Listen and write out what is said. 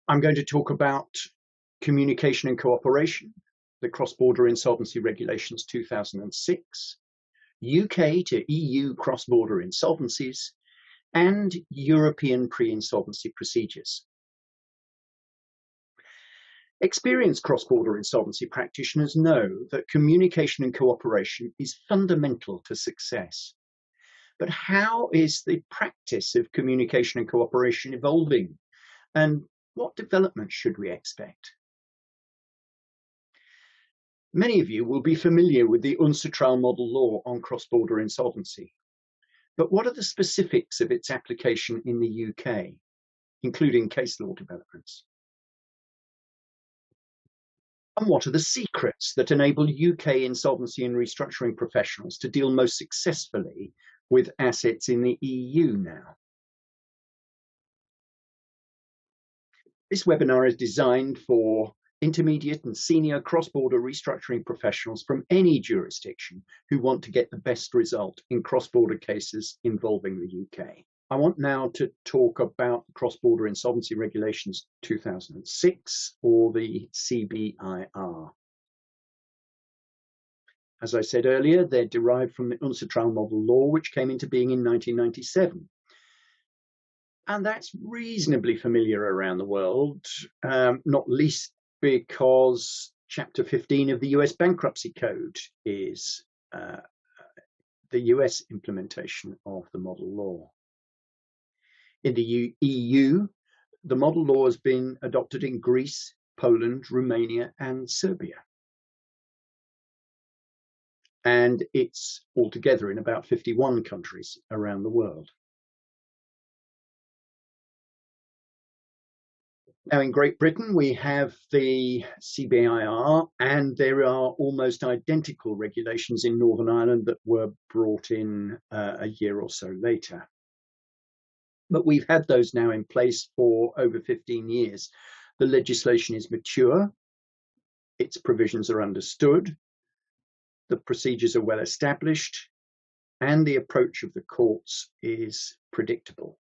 I'm going to talk about communication and cooperation, the Cross-Border Insolvency Regulations 2006, UK to EU cross-border insolvencies, and European pre-insolvency procedures. Experienced cross-border insolvency practitioners know that communication and cooperation is fundamental to success. But how is the practice of communication and cooperation evolving? And what developments should we expect? Many of you will be familiar with the UNCITRAL model law on cross-border insolvency. But what are the specifics of its application in the UK, including case law developments? And what are the secrets that enable UK insolvency and restructuring professionals to deal most successfully with assets in the EU now? This webinar is designed for intermediate and senior cross-border restructuring professionals from any jurisdiction who want to get the best result in cross-border cases involving the UK. I want now to talk about Cross-Border Insolvency Regulations 2006, or the CBIR. As I said earlier, they're derived from the UNCITRAL model law, which came into being in 1997. And that's reasonably familiar around the world, not least because Chapter 15 of the US Bankruptcy Code is the US implementation of the model law. In the EU, the model law has been adopted in Greece, Poland, Romania, and Serbia. And it's altogether in about 51 countries around the world. Now, in Great Britain, we have the CBIR, and there are almost identical regulations in Northern Ireland that were brought in a year or so later. But we've had those now in place for over 15 years. The legislation is mature, its provisions are understood, the procedures are well established, and the approach of the courts is predictable.